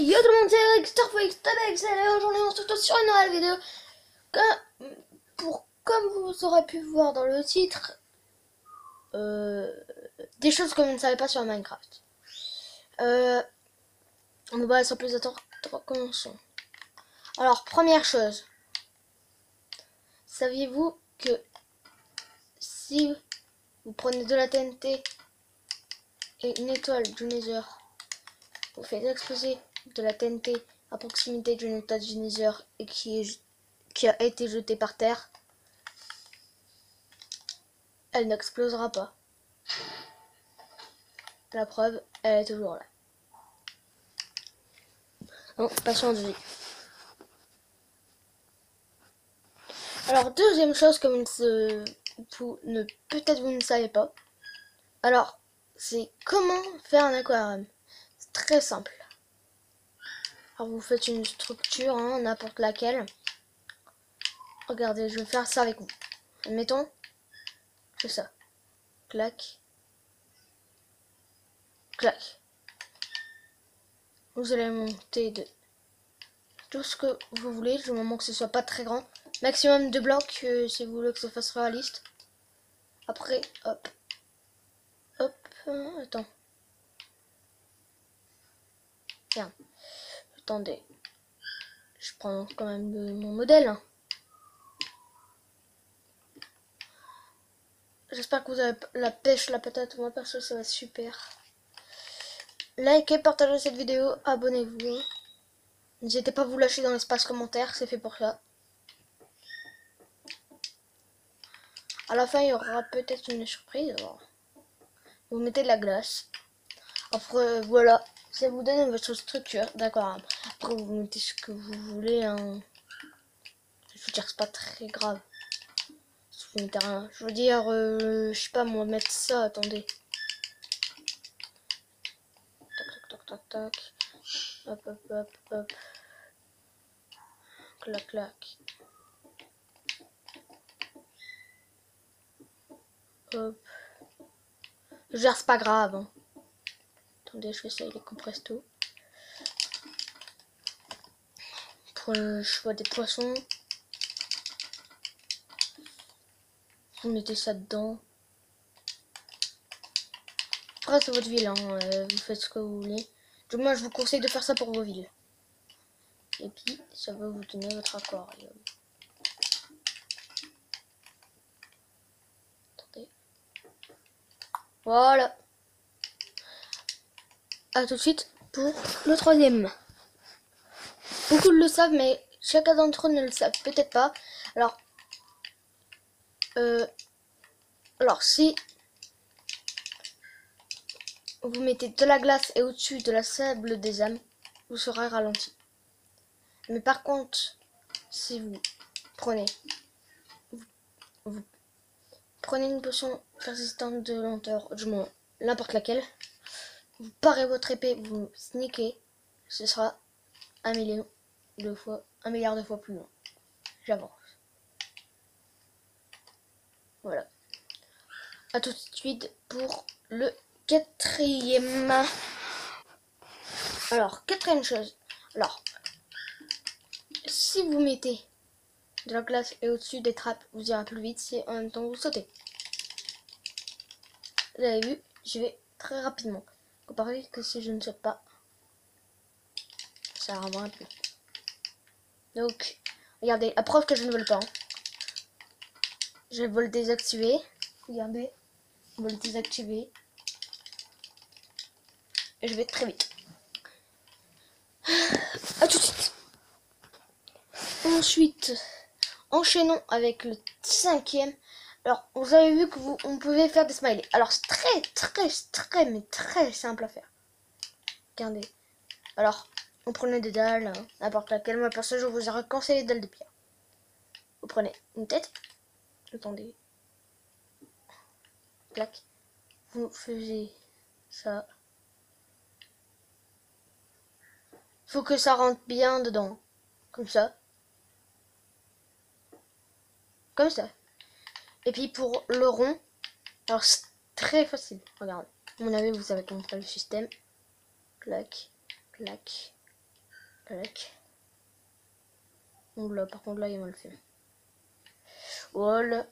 Yo tout le monde, c'est Rick Starflix Tabex et aujourd'hui on se retrouve sur une nouvelle vidéo. Comme vous aurez pu voir dans le titre, des choses que vous ne savez pas sur Minecraft. On va sans plus attendre, commençons. Alors, première chose, saviez-vous que si vous prenez de la TNT et une étoile du Nether, vous faites exploser de la TNT à proximité d'une étoile du Nether et qui a été jetée par terre, elle n'explosera pas. La preuve, elle est toujours là. Bon, passons au deuxième. Alors, deuxième chose que peut-être vous ne savez pas. Alors, c'est comment faire un aquarium. C'est très simple. Alors, vous faites une structure, hein, n'importe laquelle. Regardez, je vais faire ça avec vous. Admettons, c'est ça. Clac. Clac. Vous allez monter de tout ce que vous voulez, du moment que ce soit pas très grand. Maximum de blocs si vous voulez que ça fasse réaliste. Après, hop. Hop. Attends. Tiens. Attendez. Je prends quand même mon modèle. Hein. J'espère que vous avez la pêche, la patate. Moi perso, ça va être super. Likez, partagez cette vidéo, abonnez-vous. N'hésitez pas à vous lâcher dans l'espace commentaire, c'est fait pour ça. À la fin, il y aura peut-être une surprise. Vous mettez de la glace. Après, voilà, ça vous donne votre structure. D'accord. Après, vous mettez ce que vous voulez. Hein. Je veux dire, c'est pas très grave. Si vous mettez rien. Je veux dire, je sais pas, moi, mettre ça. Attendez. Tac, tac, tac, tac, tac. Hop, hop, hop, hop. Clac, clac. Hop. Je veux dire, c'est pas grave. Hein. Attendez, je fais ça, il compresse tout. Pour le choix des poissons. Vous mettez ça dedans. Après, c'est votre ville, hein. Vous faites ce que vous voulez. Du moins, je vous conseille de faire ça pour vos villes. Et puis, ça va vous donner votre aquarium. Attendez. Voilà. A tout de suite pour le troisième. Beaucoup le savent, mais chacun d'entre eux ne le savent peut-être pas. Alors si vous mettez de la glace et au-dessus de la sable des âmes, vous serez ralenti. Mais par contre, si vous prenez une potion résistante de lenteur, du moins n'importe laquelle, vous parez votre épée, vous sneakez, ce sera 1 milliard de fois plus loin. J'avance. Voilà. A tout de suite pour le quatrième. Alors, quatrième chose. Alors, si vous mettez de la glace et au-dessus des trappes, vous irez plus vite si en même temps vous sautez. Vous avez vu, je vais très rapidement. Comparé que si je ne saute pas, ça rendra plus. Donc, regardez, la preuve que je ne vole pas. Hein. Je vais le désactiver. Regardez, on va le désactiver. Et je vais très vite. A tout de suite. Ensuite, enchaînons avec le cinquième. Alors, vous avez vu que on pouvait faire des smileys. Alors, c'est très simple à faire. Regardez. Alors, on prenait des dalles, hein, n'importe laquelle. Moi, pour ça, je vous aurais conseillé des dalles de pierre. Vous prenez une tête. Attendez. Clac. Vous faisiez ça. Faut que ça rentre bien dedans. Comme ça. Comme ça. Et puis pour le rond, alors c'est très facile. Regardez. À mon avis, vous savez comment faire le système. Clac, clac, Clac. Donc là, par contre, là, il m'a le fait. Voilà.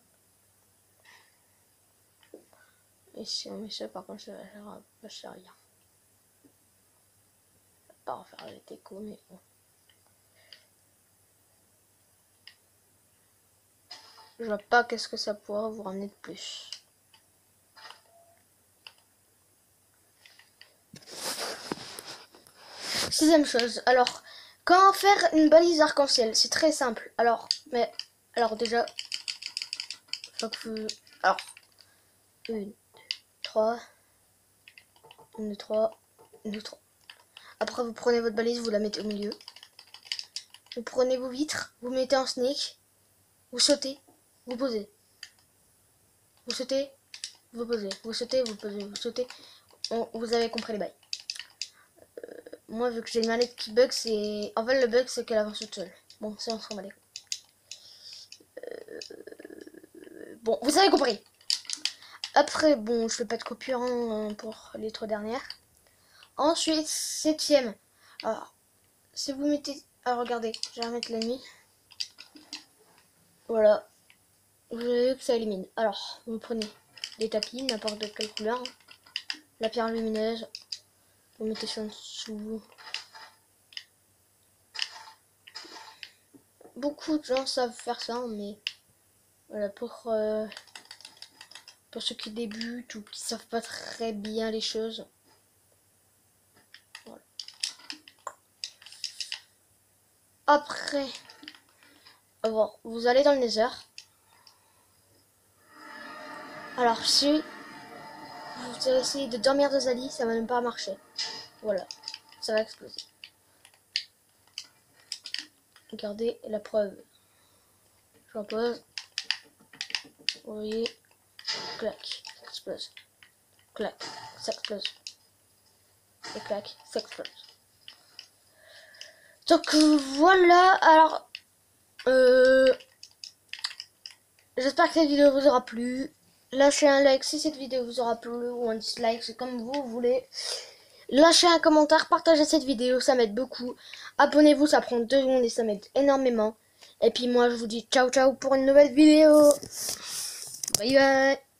Et si on met ça, par contre, ça va faire rien. Pas en faire les décos, mais bon. Je vois pas qu'est-ce que ça pourra vous ramener de plus. Sixième chose. Alors, comment faire une balise arc-en-ciel? C'est très simple. Alors déjà, faut que vous... Alors, 1, 2, 3. 1, 2, 3. 1, 2, 3. Après, vous prenez votre balise, vous la mettez au milieu. Vous prenez vos vitres, vous mettez en snake. Vous sautez, vous posez. Vous sautez, vous posez. Vous sautez, vous posez. Vous sautez. Vous avez compris les bails. Moi, vu que j'ai une manette qui bug, c'est... En fait, le bug, c'est qu'elle avance toute seule. Bon, ça, on s'en bat les couilles. Bon, vous avez compris. Après, bon, je fais pas de coupure pour les 3 dernières. Ensuite, 7ème. Alors, si vous mettez... Ah, regardez, je vais remettre la nuit. Voilà. Vous avez vu que ça élimine. Alors, vous prenez des tapis, n'importe quelle couleur. La pierre lumineuse. Vous mettez ça en dessous. Beaucoup de gens savent faire ça, mais voilà, pour ceux qui débutent ou qui savent pas très bien les choses. Voilà. Après, bon, vous allez dans le Nether. Alors si vous essayez de dormir de Zali, ça va même pas marcher. Voilà, ça va exploser. Regardez la preuve. J'en pose. Vous voyez, clac, ça explose. Clac, ça explose. Et clac, ça explose. Donc voilà, alors j'espère que cette vidéo vous aura plu. Lâchez un like si cette vidéo vous aura plu ou un dislike, c'est comme vous voulez. Lâchez un commentaire, partagez cette vidéo, ça m'aide beaucoup. Abonnez-vous, ça prend 2 secondes et ça m'aide énormément. Et puis moi je vous dis ciao ciao pour une nouvelle vidéo. Bye bye.